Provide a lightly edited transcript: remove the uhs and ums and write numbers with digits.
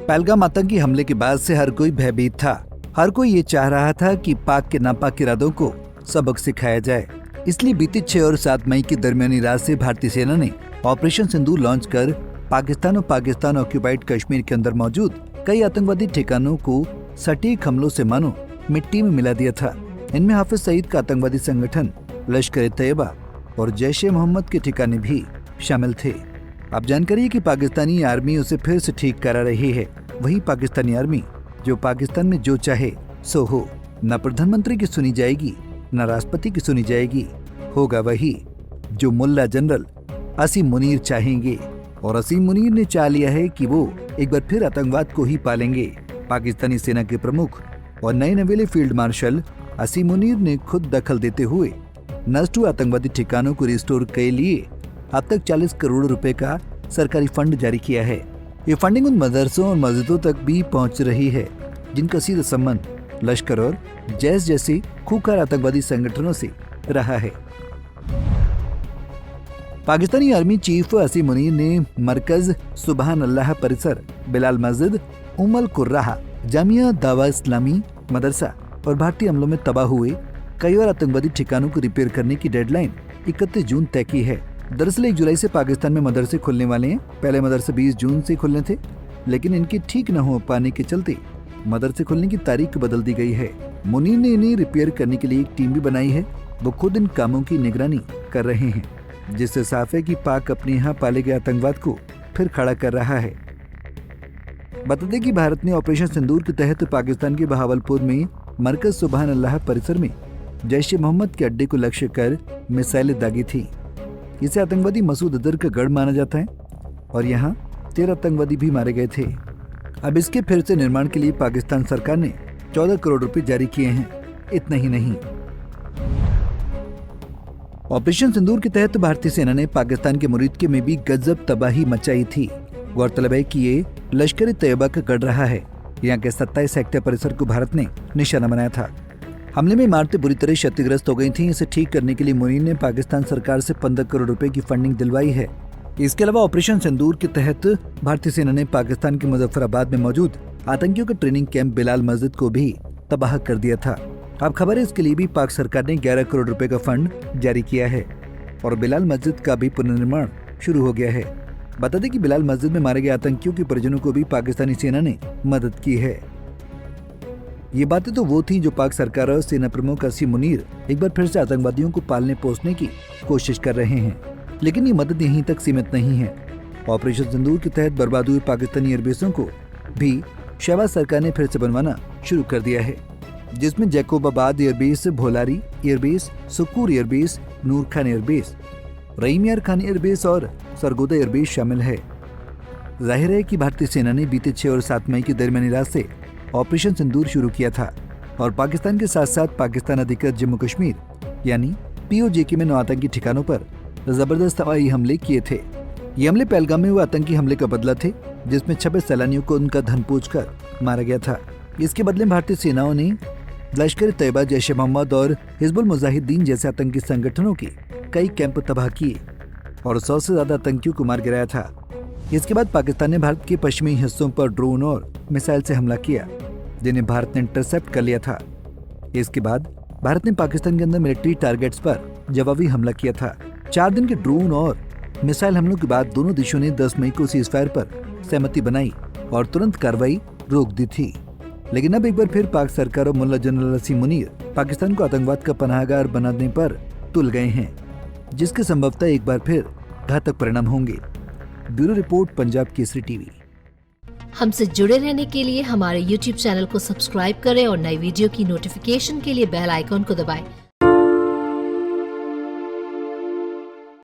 पहलगाम आतंकी हमले के बाद से हर कोई भयभीत था। हर कोई ये चाह रहा था कि पाक के नापाक इरादों को सबक सिखाया जाए। इसलिए बीते 6 और 7 मई की दरमियानी रात से भारतीय सेना ने ऑपरेशन सिंदूर लॉन्च कर पाकिस्तान और पाकिस्तान ऑक्यूपाइड कश्मीर के अंदर मौजूद कई आतंकवादी ठिकानों को सटीक हमलों से मानो मिट्टी में मिला दिया था। इनमें हाफिज सईद का आतंकवादी संगठन लश्कर-ए-तैयबा और जैश-ए-मोहम्मद के ठिकाने भी शामिल थे। अब जानकारी है कि पाकिस्तानी आर्मी उसे फिर से ठीक करा रही है। वही पाकिस्तानी आर्मी जो पाकिस्तान में जो चाहे सो हो, न प्रधानमंत्री की सुनी जाएगी न राष्ट्रपति की सुनी जाएगी। होगा वही जो मुल्ला जनरल असीम मुनीर चाहेंगे। और असीम मुनीर ने चाह लिया है कि वो एक बार फिर आतंकवाद को ही पालेंगे। पाकिस्तानी सेना के प्रमुख और नए नवेले फील्ड मार्शल असीम मुनीर ने खुद दखल देते हुए नष्ट हुए आतंकवादी ठिकानों को रिस्टोर के लिए अब तक 40 करोड़ रुपए का सरकारी फंड जारी किया है। ये फंडिंग उन मदरसों और मस्जिदों तक भी पहुंच रही है जिनका सीधा संबंध लश्कर और जैश जैसे खूंखार आतंकवादी संगठनों से रहा है। पाकिस्तानी आर्मी चीफ असीम मुनीर ने मरकज सुबहान अल्लाह परिसर, बिलाल मस्जिद, उम्मुल कुर्राह, जामिया दावा इस्लामी मदरसा और भारतीय हमलों में तबाह हुए कई और आतंकवादी ठिकानों को रिपेयर करने की डेडलाइन 31 जून तय की है। दरअसल 1 जुलाई से पाकिस्तान में मदरसे खुलने वाले हैं। पहले मदरसे 20 जून से खुलने थे, लेकिन इनकी ठीक न हो पाने के चलते मदरसे खुलने की तारीख बदल दी गई है। मुनीर ने इन्हें रिपेयर करने के लिए एक टीम भी बनाई है। वो खुद इन कामों की निगरानी कर रहे हैं, जिससे साफ है कि पाक अपने यहाँ पाले गए आतंकवाद को फिर खड़ा कर रहा है। बता दें कि भारत ने ऑपरेशन सिंदूर के तहत पाकिस्तान के बहावलपुर में मरकज सुबहान अल्लाह परिसर में जैश-ए-मोहम्मद के अड्डे को लक्ष्य कर मिसाइलें दागी थी। इसे आतंकवादी मसूद अजहर का गढ़ माना जाता है और यहाँ 13 आतंकवादी भी मारे गए थे। अब इसके फिर से निर्माण के लिए पाकिस्तान सरकार ने 14 करोड़ रुपए जारी किए हैं। इतना ही नहीं, ऑपरेशन सिंदूर के तहत भारतीय सेना ने पाकिस्तान के मुरीदके में भी गजब तबाही मचाई थी। गौरतलब है कि ये लश्कर-ए-तैयबा का गढ़ रहा है। यहाँ के 27 हेक्टेयर परिसर को भारत ने निशाना बनाया था। हमले में इमारतें बुरी तरह क्षतिग्रस्त हो गई थीं। इसे ठीक करने के लिए मुनीर ने पाकिस्तान सरकार से 15 करोड़ रुपए की फंडिंग दिलवाई है। इसके अलावा ऑपरेशन सिंदूर के तहत भारतीय सेना ने पाकिस्तान के मुजफ्फराबाद में मौजूद आतंकियों के ट्रेनिंग कैंप बिलाल मस्जिद को भी तबाह कर दिया था। अब खबर है इसके लिए भी पाक सरकार ने 11 करोड़ रुपए का फंड जारी किया है और बिलाल मस्जिद का भी पुनर्निर्माण शुरू हो गया है। बता दें कि बिलाल मस्जिद में मारे गए आतंकियों के परिजनों को भी पाकिस्तानी सेना ने मदद की है। ये बातें तो वो थी जो पाक सरकार और सेना प्रमुख असीम मुनीर एक बार फिर से आतंकवादियों को पालने पोसने की कोशिश कर रहे हैं। लेकिन ये मदद यहीं तक सीमित नहीं है। ऑपरेशन सिंदूर के तहत बर्बाद हुए पाकिस्तानी एयरबेसों को भी शहबाज सरकार ने फिर से बनवाना शुरू कर दिया है, जिसमें Jacobabad airbase, Bholari airbase, Sukkur airbase, Noor Khan airbase, Rahim Yar Khan airbase और सरगोदा एयरबेस शामिल है। जाहिर है कि भारतीय सेना ने बीते 6 और 7 मई की दरमियानी रात से ऑपरेशन सिंदूर शुरू किया था और पाकिस्तान के साथ साथ पाकिस्तान अधिकृत जम्मू कश्मीर यानी POJK में 9 आतंकी ठिकानों पर जबरदस्त हवाई हमले किए थे। ये हमले पहलगाम में हुए आतंकी हमले का बदला थे, जिसमें 26 सैलानियों को उनका धन पूछकर मारा गया था। इसके बदले भारतीय सेनाओं ने लश्कर-ए-तैयबा, जैश-ए-मोहम्मद और हिजबुल मुजाहिदीन जैसे आतंकी संगठनों के कई कैंप तबाह किए और 100 से ज्यादा आतंकियों को मार गिराया था। इसके बाद पाकिस्तान ने भारत के पश्चिमी हिस्सों पर ड्रोन और मिसाइल से हमला किया, जिन्हें भारत ने इंटरसेप्ट कर लिया था। इसके बाद भारत ने पाकिस्तान के अंदर मिलिट्री टारगेट्स पर जवाबी हमला किया था। 4 दिन के ड्रोन और मिसाइल हमलों के बाद दोनों देशों ने 10 मई को सीजफायर पर सहमति बनाई और तुरंत कार्रवाई रोक दी थी। लेकिन अब एक बार फिर पाक सरकार और मुल्ला जनरल असीम मुनीर पाकिस्तान को आतंकवाद का पनाहगार बनाने पर तुल गए हैं, जिसके संभवतः एक बार फिर घातक परिणाम होंगे। Bureau report, Punjab Kesari TV. हमसे जुड़े रहने के लिए हमारे YouTube चैनल को सब्सक्राइब करें और नई वीडियो की नोटिफिकेशन के लिए बेल आइकॉन को दबाएं।